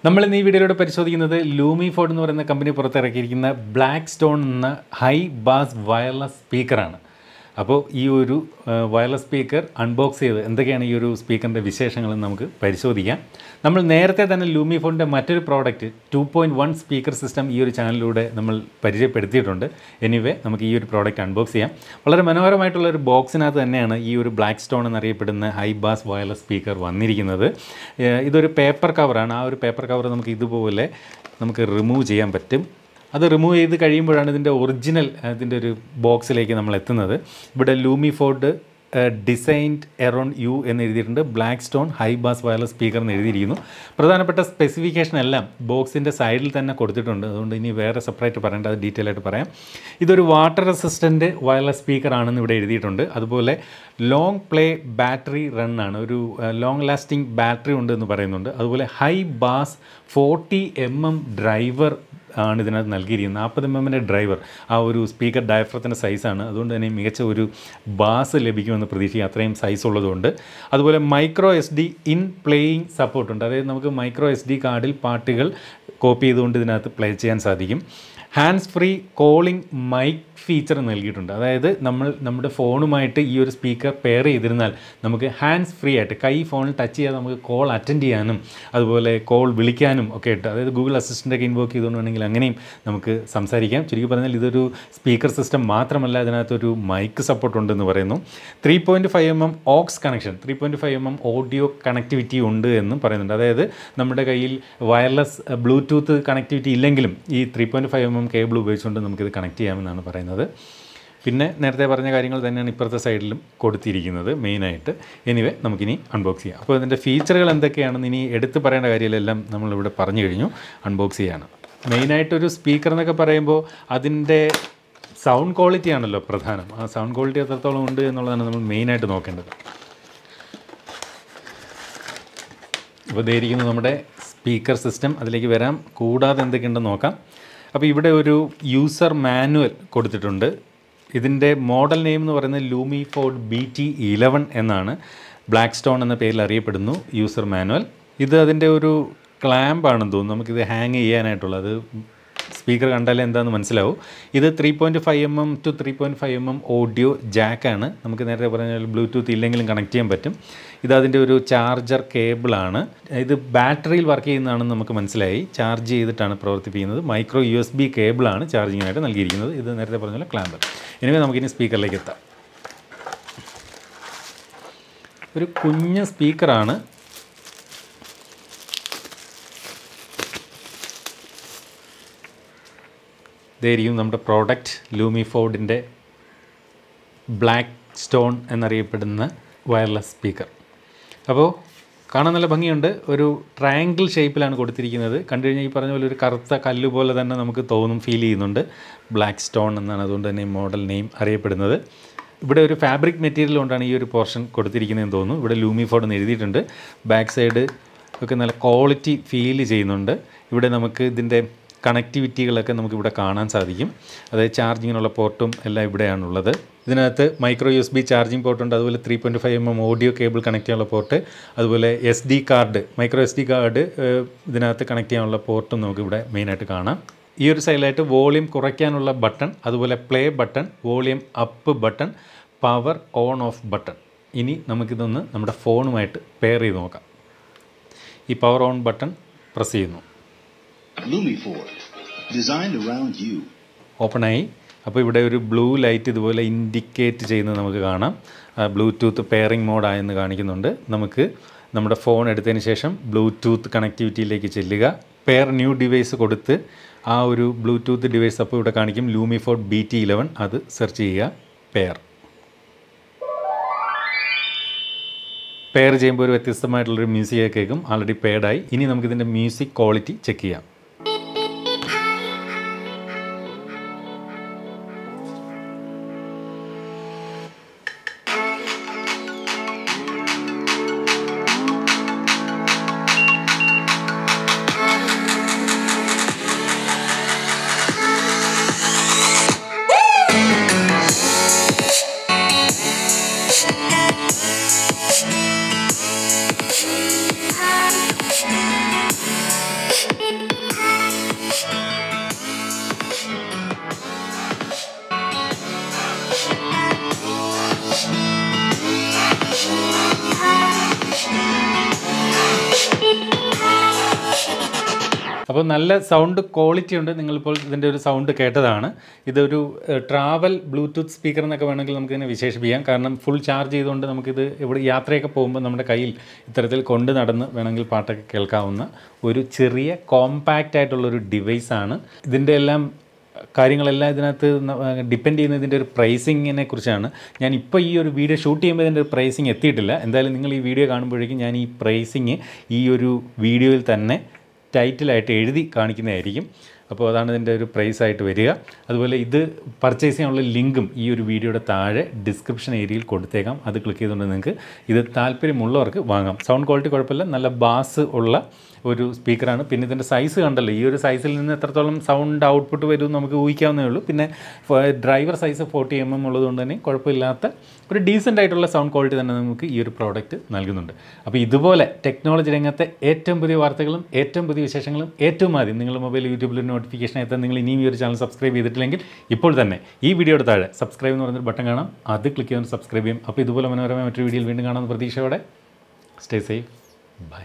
നമ്മൾ ഇന്ന് ഈ വീഡിയോയിലൂടെ പരിശോധിക്കുന്നത് ലൂമിഫോർഡ് എന്ന് പറയുന്ന കമ്പനി പുറത്തിറക്കിയിരിക്കുന്ന ബ്ലാക്ക്സ്റ്റോൺ എന്ന ഹൈ ബാസ് വയർലെസ് സ്പീക്കറാണ്. അപ്പോൾ ഈ ഒരു വയർലെസ് സ്പീക്കർ അൺബോക്സ് ചെയ്ത് എന്തൊക്കെയാണ് ഈ ഒരു സ്പീക്കറിൻ്റെ വിശേഷങ്ങളെന്ന് നമുക്ക് പരിശോധിക്കാം. നമ്മൾ നേരത്തെ തന്നെ ലൂമിഫോണിൻ്റെ മറ്റൊരു പ്രോഡക്റ്റ് 2.1 സ്പീക്കർ സിസ്റ്റം ഈ ഒരു ചാനലിലൂടെ നമ്മൾ പരിചയപ്പെടുത്തിയിട്ടുണ്ട്. എനിവേ നമുക്ക് ഈ ഒരു പ്രോഡക്റ്റ് അൺബോക്സ് ചെയ്യാം. വളരെ മനോഹരമായിട്ടുള്ളൊരു ബോക്സിനകത്ത് തന്നെയാണ് ഈ ഒരു ബ്ലാക്ക്സ്റ്റോൺ എന്നറിയപ്പെടുന്ന ഹൈ ബാസ് വയർലെസ് സ്പീക്കർ വന്നിരിക്കുന്നത്. ഇതൊരു പേപ്പർ കവറാണ്. ആ ഒരു പേപ്പർ കവർ നമുക്ക് ഇതുപോലെ നമുക്ക് റിമൂവ് ചെയ്യാൻ പറ്റും. അത് റിമൂവ് ചെയ്ത് കഴിയുമ്പോഴാണ് ഇതിൻ്റെ ഒറിജിനൽ ഇതിൻ്റെ ഒരു ബോക്സിലേക്ക് നമ്മൾ എത്തുന്നത്. ഇവിടെ ലൂമിഫോർഡ് ഡിസൈൻഡ് എറൗണ്ട് യു എന്ന് എഴുതിയിട്ടുണ്ട്. Blackstone high bass wireless speaker എന്ന് എഴുതിയിരിക്കുന്നു. പ്രധാനപ്പെട്ട സ്പെസിഫിക്കേഷൻ എല്ലാം ബോക്സിൻ്റെ സൈഡിൽ തന്നെ കൊടുത്തിട്ടുണ്ട്. അതുകൊണ്ട് ഇനി വേറെ സെപ്പറേറ്റ് പറയേണ്ട, അത് ഡീറ്റെയിൽ ആയിട്ട് പറയാം. ഇതൊരു വാട്ടർ റെസിസ്റ്റൻറ്റ് വയർലെസ് സ്പീക്കറാണെന്ന് ഇവിടെ എഴുതിയിട്ടുണ്ട്. അതുപോലെ ലോങ് പ്ലേ ബാറ്ററി റണ്ണാണ്, ഒരു ലോങ് ലാസ്റ്റിംഗ് ബാറ്ററി ഉണ്ട് എന്ന് പറയുന്നുണ്ട്. അതുപോലെ ഹൈ ബാസ് 40 mm ഡ്രൈവർ ആണ് ഇതിനകത്ത് നൽകിയിരിക്കുന്നത്. 40 mm ഡ്രൈവർ, ആ ഒരു സ്പീക്കർ ഡയഫ്രത്തിൻ്റെ സൈസാണ്. അതുകൊണ്ട് തന്നെ മികച്ച ഒരു ബാസ് ലഭിക്കുമെന്ന് പ്രതീക്ഷിക്കുക, അത്രയും സൈസ് ഉള്ളതുകൊണ്ട്. അതുപോലെ മൈക്രോ SD ഇൻ പ്ലേയിങ് സപ്പോർട്ടുണ്ട്. അതായത് നമുക്ക് മൈക്രോ SD കാർഡിൽ പാട്ടുകൾ കോപ്പി ചെയ്തുകൊണ്ട് ഇതിനകത്ത് പ്ലേ ചെയ്യാൻ സാധിക്കും. Hands free calling mic feature നൽകിയിട്ടുണ്ട്. അതായത് നമ്മുടെ ഫോണുമായിട്ട് ഈ ഒരു സ്പീക്കർ പെയർ ചെയ്തിരുന്നാൽ നമുക്ക് ഹാൻഡ്സ് ഫ്രീ ആയിട്ട് കൈ ഫോണിൽ ടച്ച് ചെയ്യാതെ നമുക്ക് കോൾ അറ്റൻഡ് ചെയ്യാനും അതുപോലെ കോൾ വിളിക്കാനും ഒക്കെ ഇട്ട്, അതായത് ഗൂഗിൾ അസിസ്റ്റൻ്റൊക്കെ ഇൻവോക്ക് ചെയ്തുകൊണ്ടുണ്ടെങ്കിൽ അങ്ങനെയും നമുക്ക് സംസാരിക്കാം. ചുരുക്കി പറഞ്ഞാൽ ഇതൊരു സ്പീക്കർ സിസ്റ്റം മാത്രമല്ല, ഇതിനകത്തൊരു മൈക്ക് സപ്പോർട്ട് ഉണ്ടെന്ന് പറയുന്നു. 3.5 mm aux connection, 3.5 mm audio connectivity ഉണ്ട് എന്നും പറയുന്നുണ്ട്. അതായത് നമ്മുടെ കയ്യിൽ വയർലെസ് ബ്ലൂടൂത്ത് കണക്ടിവിറ്റി ഇല്ലെങ്കിലും ഈ 3.5 mm കേബിൾ ഉപയോഗിച്ചുകൊണ്ട് നമുക്കിത് കണക്ട് ചെയ്യാമെന്നാണ് പറയുന്നത്. പിന്നെ നേരത്തെ പറഞ്ഞ കാര്യങ്ങൾ തന്നെയാണ് ഇപ്പുറത്തെ സൈഡിലും കൊടുത്തിരിക്കുന്നത് മെയിനായിട്ട്. എനിവേ നമുക്കിനി അൺബോക്സ് ചെയ്യാം. അപ്പോൾ ഇതിൻ്റെ ഫീച്ചറുകൾ എന്തൊക്കെയാണെന്ന് ഇനി എടുത്ത് പറയേണ്ട കാര്യങ്ങളെല്ലാം നമ്മളിവിടെ പറഞ്ഞു കഴിഞ്ഞു. അൺബോക്സ് ചെയ്യാണ്. മെയിനായിട്ടൊരു സ്പീക്കർ എന്നൊക്കെ പറയുമ്പോൾ അതിൻ്റെ സൗണ്ട് ക്വാളിറ്റി ആണല്ലോ പ്രധാനം. ആ സൗണ്ട് ക്വാളിറ്റി എത്രത്തോളം ഉണ്ട് എന്നുള്ളതാണ് നമ്മൾ മെയിനായിട്ട് നോക്കേണ്ടത്. അപ്പോൾ ഇതായിരിക്കുന്നു നമ്മുടെ സ്പീക്കർ സിസ്റ്റം. അതിലേക്ക് വരാം. കൂടാതെ എന്തൊക്കെയുണ്ടെന്ന് നോക്കാം. അപ്പോൾ ഇവിടെ ഒരു യൂസർ മാനുവൽ കൊടുത്തിട്ടുണ്ട്. ഇതിൻ്റെ മോഡൽ നെയിം എന്ന് പറയുന്നത് ലൂമിഫോർഡ് BT11 എന്നാണ്. ബ്ലാക്ക്സ്റ്റോൺ എന്ന പേരിൽ അറിയപ്പെടുന്നു യൂസർ മാനുവൽ. ഇത് അതിൻ്റെ ഒരു ക്ലാമ്പാണെന്ന് തോന്നുന്നു. നമുക്കിത് ഹാങ് ചെയ്യാനായിട്ടുള്ളത്. സ്പീക്കർ കണ്ടാലേ എന്താണെന്ന് മനസ്സിലാവും. ഇത് 3.5 mm to 3.5 mm ഓഡിയോ ജാക്കാണ്. നമുക്ക് നേരത്തെ പറഞ്ഞാൽ ബ്ലൂടൂത്ത് ഇല്ലെങ്കിലും കണക്ട് ചെയ്യാൻ പറ്റും. ഇതതിൻ്റെ ഒരു ചാർജർ കേബിളാണ്. ഇത് ബാറ്ററിയിൽ വർക്ക് ചെയ്യുന്നതാണെന്ന് നമുക്ക് മനസ്സിലായി. ചാർജ് ചെയ്തിട്ടാണ് പ്രവർത്തിപ്പിക്കുന്നത്. മൈക്രോ USB കേബിളാണ് ചാർജിങ്ങിനായിട്ട് നൽകിയിരിക്കുന്നത്. ഇത് നേരത്തെ പറഞ്ഞ പോലെ ക്ലാമ്പ്. ഇനി നമുക്കിനി സ്പീക്കറിലേക്ക് എത്താം. ഒരു കുഞ്ഞ് സ്പീക്കറാണ്. ഇതായിരിക്കും നമ്മുടെ പ്രോഡക്റ്റ്, ലൂമിഫോർഡിൻ്റെ ബ്ലാക്ക്സ്റ്റോൺ എന്നറിയപ്പെടുന്ന വയർലെസ് സ്പീക്കർ. അപ്പോൾ കാണാൻ നല്ല ഭംഗിയുണ്ട്. ഒരു ട്രയാങ്കിൾ ഷേപ്പിലാണ് കൊടുത്തിരിക്കുന്നത്. കണ്ടു കഴിഞ്ഞാൽ ഈ പറഞ്ഞ പോലെ ഒരു കറുത്ത കല്ല് പോലെ തന്നെ നമുക്ക് തോന്നും, ഫീൽ ചെയ്യുന്നുണ്ട്. ബ്ലാക്ക്സ്റ്റോൺ എന്നാണ് അതുകൊണ്ട് തന്നെ മോഡൽ നെയിം അറിയപ്പെടുന്നത്. ഇവിടെ ഒരു ഫാബ്രിക് മെറ്റീരിയൽ കൊണ്ടാണ് ഈ ഒരു പോർഷൻ കൊടുത്തിരിക്കുന്നതെന്ന് തോന്നുന്നു. ഇവിടെ ലൂമിഫോർഡ് എന്ന് എഴുതിയിട്ടുണ്ട്. ബാക്ക് സൈഡ് ഒക്കെ നല്ല ക്വാളിറ്റി ഫീൽ ചെയ്യുന്നുണ്ട്. ഇവിടെ നമുക്ക് ഇതിൻ്റെ കണക്ടിവിറ്റികളൊക്കെ നമുക്കിവിടെ കാണാൻ സാധിക്കും. അതായത് ചാർജിങ്ങിനുള്ള പോർട്ടും എല്ലാം ഇവിടെയാണുള്ളത്. ഇതിനകത്ത് മൈക്രോ USB ചാർജിങ് പോർട്ടുണ്ട്. അതുപോലെ 3.5 mm ഓഡിയോ കേബിൾ കണക്ട് ചെയ്യാനുള്ള പോർട്ട്, അതുപോലെ SD card, micro SD card ഇതിനകത്ത് കണക്ട് ചെയ്യാനുള്ള പോർട്ടും നമുക്കിവിടെ മെയിനായിട്ട് കാണാം. ഈ ഒരു സൈഡിലായിട്ട് വോളിയം കുറയ്ക്കാനുള്ള ബട്ടൺ, അതുപോലെ play button, volume up button, power on of button. ഇനി നമുക്കിതൊന്ന് നമ്മുടെ ഫോണുമായിട്ട് പെയർ ചെയ്ത് നോക്കാം. ഈ പവർ ഓൺ ബട്ടൺ പ്രസ് ചെയ്യുന്നു. ഓപ്പണായി. അപ്പോൾ ഇവിടെ ഒരു ബ്ലൂ ലൈറ്റ് ഇതുപോലെ ഇൻഡിക്കേറ്റ് ചെയ്യുന്നത് നമുക്ക് കാണാം. ബ്ലൂടൂത്ത് പെയറിംഗ് മോഡായെന്ന് കാണിക്കുന്നുണ്ട്. നമുക്ക് നമ്മുടെ ഫോൺ എടുത്തതിന് ശേഷം ബ്ലൂടൂത്ത് കണക്ടിവിറ്റിയിലേക്ക് ചെല്ലുക. പെയർ ന്യൂ ഡിവൈസ് കൊടുത്ത് ആ ഒരു ബ്ലൂടൂത്ത് ഡിവൈസ് അപ്പോൾ ഇവിടെ കാണിക്കും ലൂമിഫോർഡ് BT11. അത് സെർച്ച് ചെയ്യുക. പെയർ ചെയ്യുമ്പോൾ ഒരു വ്യത്യസ്തമായിട്ടുള്ളൊരു മ്യൂസിക് കേൾക്കും. ആൾറെഡി പെയർഡായി. ഇനി നമുക്കിതിൻ്റെ മ്യൂസിക് ക്വാളിറ്റി ചെക്ക് ചെയ്യാം. അപ്പോൾ നല്ല സൗണ്ട് ക്വാളിറ്റി ഉണ്ട്. നിങ്ങളിപ്പോൾ ഇതിൻ്റെ ഒരു സൗണ്ട് കേട്ടതാണ്. ഇതൊരു ട്രാവൽ ബ്ലൂടൂത്ത് സ്പീക്കർ എന്നൊക്കെ വേണമെങ്കിൽ നമുക്കിതിനെ വിശേഷിപ്പിക്കാം. കാരണം ഫുൾ ചാർജ് ചെയ്തുകൊണ്ട് നമുക്കിത് ഇവിടെ യാത്രയൊക്കെ പോകുമ്പോൾ നമ്മുടെ കയ്യിൽ ഇത്തരത്തിൽ കൊണ്ട് നടന്ന് വേണമെങ്കിൽ പാട്ടൊക്കെ കേൾക്കാവുന്ന ഒരു ചെറിയ കോമ്പാക്റ്റ് ആയിട്ടുള്ളൊരു ഡിവൈസാണ്. ഇതിൻ്റെ എല്ലാം കാര്യങ്ങളെല്ലാം ഇതിനകത്ത് ഡിപ്പെൻഡ് ചെയ്യുന്നത് ഇതിൻ്റെ ഒരു പ്രൈസിങ്ങിനെ കുറിച്ചാണ്. ഞാൻ ഇപ്പോൾ ഈ ഒരു വീഡിയോ ഷൂട്ട് ചെയ്യുമ്പോൾ ഇതിൻ്റെ ഒരു പ്രൈസിങ് എത്തിയിട്ടില്ല. എന്തായാലും നിങ്ങൾ ഈ വീഡിയോ കാണുമ്പോഴേക്കും ഞാൻ ഈ പ്രൈസിങ് ഈ ഒരു വീഡിയോയിൽ തന്നെ ടൈറ്റിലായിട്ട് എഴുതി കാണിക്കുന്നതായിരിക്കും. അപ്പോൾ അതാണ് ഇതിൻ്റെ ഒരു പ്രൈസായിട്ട് വരിക. അതുപോലെ ഇത് പർച്ചേസ് ചെയ്യാനുള്ള ലിങ്കും ഈ ഒരു വീഡിയോയുടെ താഴെ ഡിസ്ക്രിപ്ഷൻ ഏരിയയിൽ കൊടുത്തേക്കാം. അത് ക്ലിക്ക് ചെയ്തുകൊണ്ട് നിങ്ങൾക്ക് ഇത് താല്പര്യമുള്ളവർക്ക് വാങ്ങാം. സൗണ്ട് ക്വാളിറ്റി കുഴപ്പമില്ല, നല്ല ബാസ് ഉള്ള ഒരു സ്പീക്കറാണ്. പിന്നെ ഇതിൻ്റെ സൈസ് കണ്ടല്ലോ, ഈ ഒരു സൈസിൽ നിന്ന് എത്രത്തോളം സൗണ്ട് ഔട്ട്പുട്ട് വരും നമുക്ക് ഊഹിക്കാവുന്നേ ഉള്ളൂ. പിന്നെ ഡ്രൈവർ സൈസ് 40 mm ഉള്ളതുകൊണ്ട് തന്നെ കുഴപ്പമില്ലാത്ത ഒരു ഡീസൻ്റ് ആയിട്ടുള്ള സൗണ്ട് ക്വാളിറ്റി തന്നെ നമുക്ക് ഈ ഒരു പ്രോഡക്റ്റ് നൽകുന്നുണ്ട്. അപ്പോൾ ഇതുപോലെ ടെക്നോളജി രംഗത്തെ ഏറ്റവും പുതിയ വാർത്തകളും ഏറ്റവും പുതിയ വിശേഷങ്ങളും ഏറ്റവും ആദ്യം നിങ്ങൾ മൊബൈൽ യൂട്യൂബിൽ നോട്ടിഫിക്കേഷൻ എത്താൻ നിങ്ങൾ ഇനിയും ഈ ഒരു ചാനൽ സബ്സ്ക്രൈബ് ചെയ്തിട്ടില്ലെങ്കിൽ ഇപ്പോൾ തന്നെ ഈ വീഡിയോയുടെ താഴെ സബ്സ്ക്രൈബ് എന്ന് പറയുന്നൊരു ബട്ടൺ കാണാം, അത് ക്ലിക്ക് ചെയ്ത് സബ്സ്ക്രൈബ് ചെയ്യും. അപ്പോൾ ഇതുപോലെ മനോഹരമായ മറ്റൊരു വീഡിയോയിൽ വീണ്ടും കാണാമെന്ന പ്രതീക്ഷയോടെ സ്റ്റേ സേഫ്, ബൈ.